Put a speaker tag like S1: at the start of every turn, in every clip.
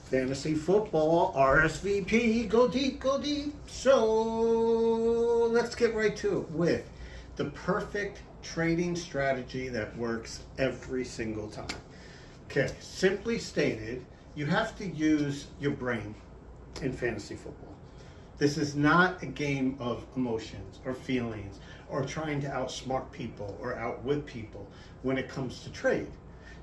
S1: Fantasy football, RSVP, go deep, go deep. So let's get right to it with the perfect trading strategy that works every single time. Okay, simply stated, you have to use your brain in fantasy football. This is not a game of emotions or feelings or trying to outsmart people or outwit people when it comes to trade.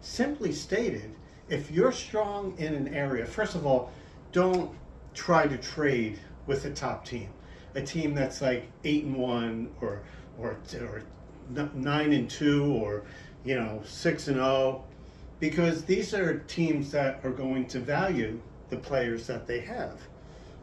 S1: Simply stated, if you're strong in an area, first of all, don't try to trade with a top team, a team that's like 8-1 or 9-2 or 6-0, because these are teams that are going to value the players that they have.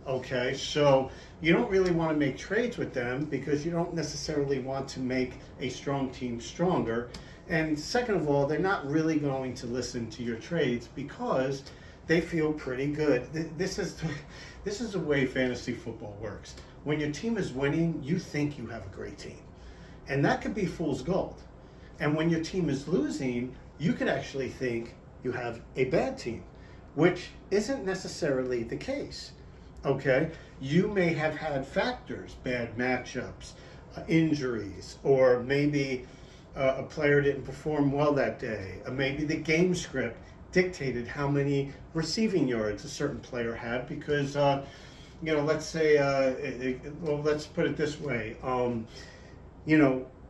S1: Okay, so you don't really want to make trades with them because you don't necessarily want to make a strong team stronger. And second of all, they're not really going to listen to your trades because they feel pretty good. This is the way fantasy football works. When your team is winning, you think you have a great team. And that could be fool's gold. And when your team is losing, you could actually think you have a bad team, which isn't necessarily the case. Okay, you may have had factors, bad matchups, injuries, or maybe a player didn't perform well that day. Maybe the game script dictated how many receiving yards a certain player had because, let's say, let's put it this way,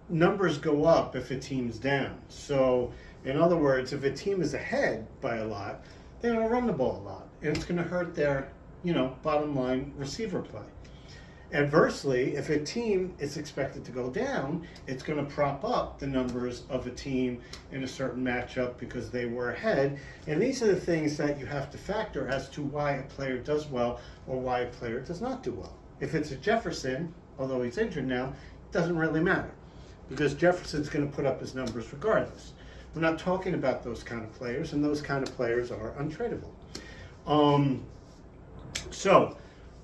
S1: numbers go up if a team's down. So, in other words, if a team is ahead by a lot, they're going to run the ball a lot, and it's going to hurt their bottom line receiver play. Adversely, if a team is expected to go down, it's going to prop up the numbers of a team in a certain matchup because they were ahead. And these are the things that you have to factor as to why a player does well or why a player does not do well. If it's a Jefferson, although he's injured now, it doesn't really matter because Jefferson's going to put up his numbers regardless. We're not talking about those kind of players, and those kind of players are untradeable. So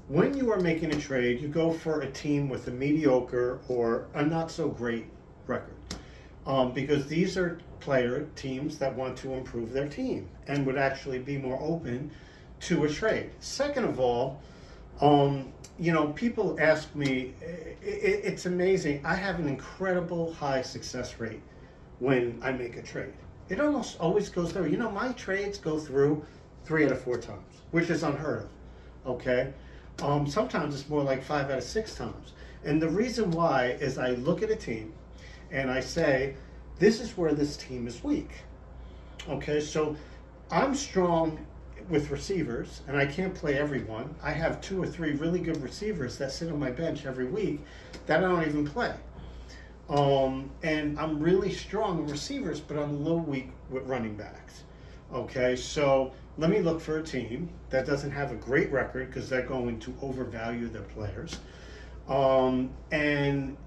S1: when you are making a trade, you go for a team with a mediocre or a not so great record, because these are teams that want to improve their team and would actually be more open to a trade. Second of all, people ask me, it's amazing. I have an incredible high success rate when I make a trade. It almost always goes through. My trades go through 3 out of 4 times, which is unheard of. Okay, sometimes it's more like 5 out of 6 times. And the reason why is I look at a team and I say, this is where this team is weak. Okay, so I'm strong with receivers and I can't play everyone. I have 2 or 3 really good receivers that sit on my bench every week that I don't even play. And I'm really strong in receivers, but I'm a little weak with running backs. Okay, so let me look for a team that doesn't have a great record because they're going to overvalue their players. And,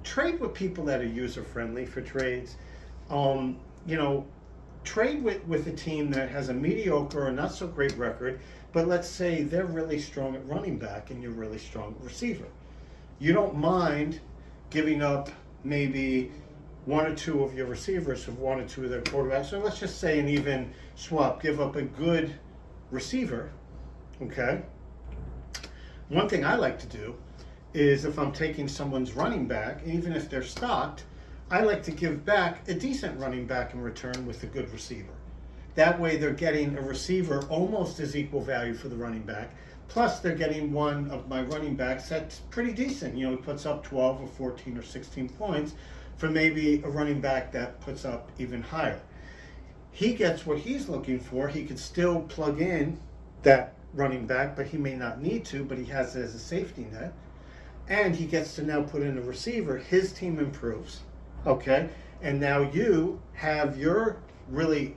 S1: trade with people that are user-friendly for trades. Trade with a team that has a mediocre or not so great record, but let's say they're really strong at running back and you're really strong at receiver. You don't mind giving up maybe 1 or 2 of your receivers have 1 or 2 of their quarterbacks. So let's just say an even swap, give up a good receiver, okay? One thing I like to do is if I'm taking someone's running back, even if they're stocked, I like to give back a decent running back in return with a good receiver. That way they're getting a receiver almost as equal value for the running back, plus they're getting one of my running backs that's pretty decent. He puts up 12 or 14 or 16 points, for maybe a running back that puts up even higher. He gets what he's looking for. He could still plug in that running back, but he may not need to, but he has it as a safety net. And he gets to now put in a receiver. His team improves, okay? And now you have your really,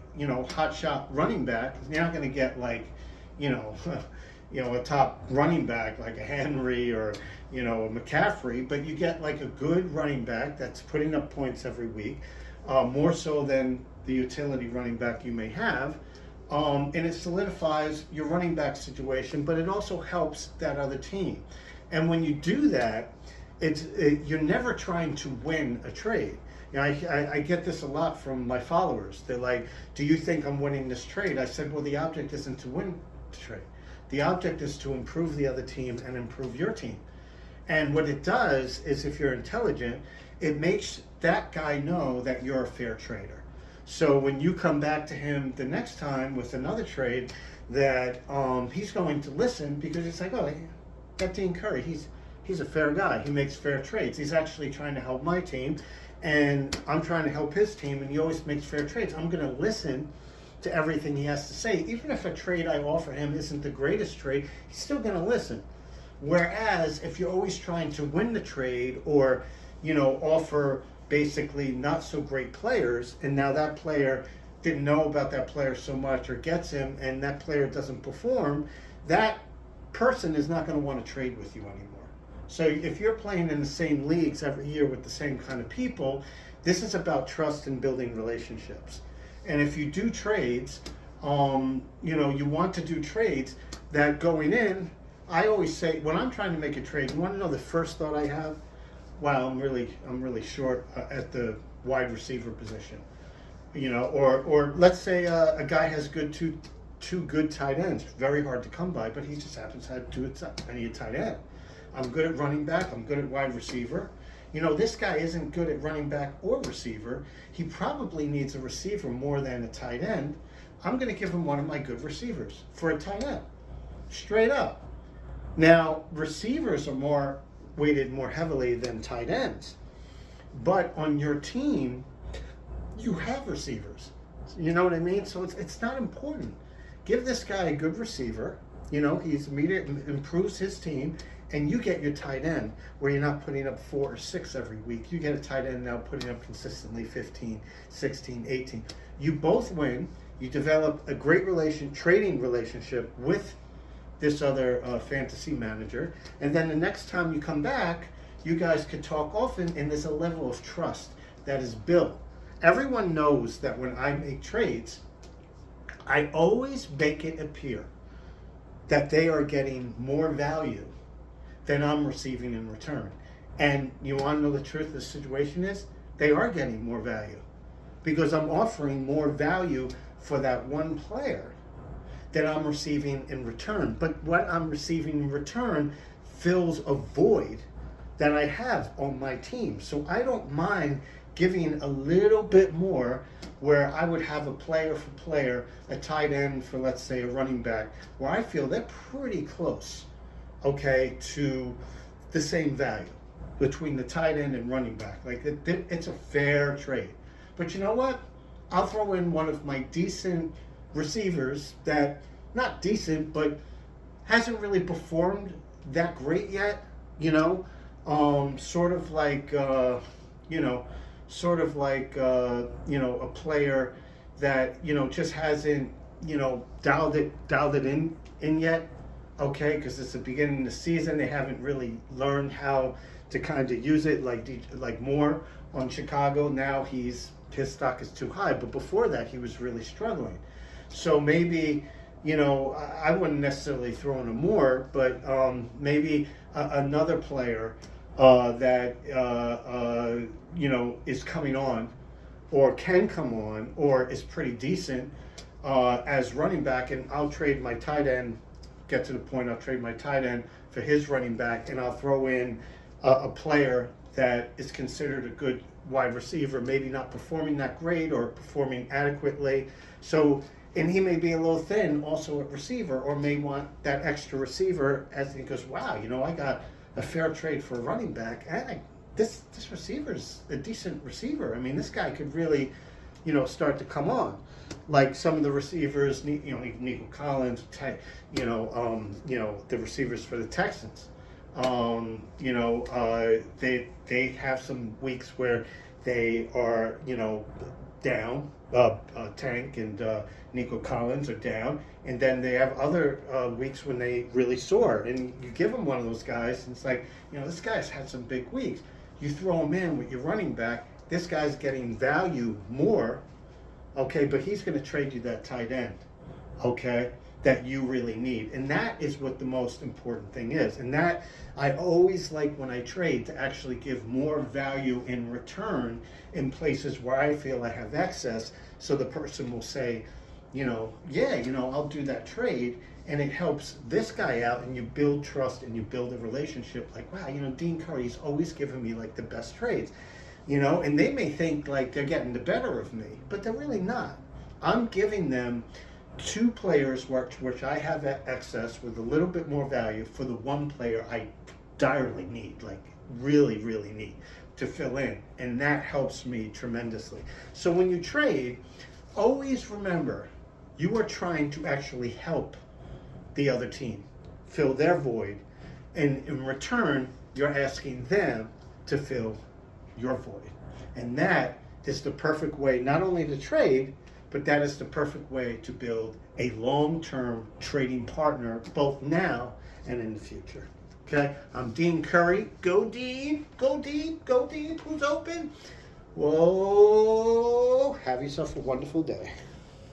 S1: hot shot running back. He's now going to get like, a top running back like a Henry or, a McCaffrey, but you get like a good running back that's putting up points every week, more so than the utility running back you may have. And it solidifies your running back situation, but it also helps that other team. And when you do that, you're never trying to win a trade. You know, I get this a lot from my followers. They're like, do you think I'm winning this trade? I said, well, the object isn't to win the trade. The object is to improve the other team and improve your team. And what it does is, if you're intelligent, it makes that guy know that you're a fair trader. So when you come back to him the next time with another trade, that he's going to listen, because it's like, oh, that Dean Curry, he's a fair guy. He makes fair trades. He's actually trying to help my team, and I'm trying to help his team, and he always makes fair trades. I'm going to listen to everything he has to say. Even if a trade I offer him isn't the greatest trade, he's still going to listen. Whereas if you're always trying to win the trade, or, you know, offer basically not so great players, and now that player didn't know about that player so much, or gets him, and that player doesn't perform, that person is not going to want to trade with you anymore. So if you're playing in the same leagues every year with the same kind of people, this is about trust and building relationships. And if you do trades, you know, you want to do trades that going in, I always say, when I'm trying to make a trade, you want to know the first thought I have? Wow, I'm really short at the wide receiver position. You know, or let's say a guy has two good tight ends, very hard to come by, but he just happens to have I need a tight end. I'm good at running back, I'm good at wide receiver. You know, this guy isn't good at running back or receiver. He probably needs a receiver more than a tight end. I'm going to give him one of my good receivers for a tight end, straight up. Now, receivers are weighted more heavily than tight ends, but on your team, you have receivers. You know what I mean? So it's not important. Give this guy a good receiver. You know, he's immediately improves his team, and you get your tight end where you're not putting up 4 or 6 every week. You get a tight end now putting up consistently 15, 16, 18. You both win. You develop a great trading relationship with this other fantasy manager, and then the next time you come back, you guys could talk often, and there's a level of trust that is built. Everyone knows that when I make trades, I always make it appear that they are getting more value than I'm receiving in return. And you want to know the truth of the situation is, they are getting more value, because I'm offering more value for that one player that I'm receiving in return. But what I'm receiving in return fills a void that I have on my team. So I don't mind giving a little bit more, where I would have a player for player, a tight end for, let's say, a running back, where I feel they're pretty close, okay, to the same value between the tight end and running back. Like, it's a fair trade. But you know what? I'll throw in one of my decent receivers that, not decent, but hasn't really performed that great yet, you know, sort of like a player that, you know, just hasn't, you know, dialed it in yet, okay, because it's the beginning of the season. They haven't really learned how to kind of use it like more on Chicago. Now his stock is too high, but before that he was really struggling. So maybe, you know, I wouldn't necessarily throw in a Moore, but maybe another player that you know, is coming on, or can come on, or is pretty decent as running back, and I'll trade my tight end. Get to the point, I'll trade my tight end for his running back, and I'll throw in a player that is considered a good wide receiver, maybe not performing that great or performing adequately. So, and he may be a little thin also at receiver, or may want that extra receiver, as he goes, wow, you know, I got a fair trade for a running back, and this receiver's a decent receiver. I mean, this guy could really, you know, start to come on. Like some of the receivers, you know, Nico Collins, you know, the receivers for the Texans. You know, they have some weeks where they are, you know, down. Tank and Nico Collins are down, and then they have other weeks when they really soar. And you give them one of those guys, and it's like, you know, this guy's had some big weeks. You throw him in with your running back. This guy's getting value more, okay, but he's going to trade you that tight end, okay. that you really need. And that is what the most important thing is. And that I always like when I trade to actually give more value in return in places where I feel I have excess. So the person will say, yeah, I'll do that trade. And it helps this guy out, and you build trust and you build a relationship like, wow, Dean Curry's always giving me like the best trades, and they may think like they're getting the better of me, but they're really not. I'm giving them two players which I have at excess with a little bit more value for the one player I direly need, like really, really need to fill in. And that helps me tremendously. So when you trade, always remember you are trying to actually help the other team fill their void. And in return, you're asking them to fill your void. And that is the perfect way not only to trade, but that is the perfect way to build a long-term trading partner, both now and in the future. Okay, I'm Dean Curry. Go Dean, go Dean, go Dean. Who's open? Whoa, have yourself a wonderful day.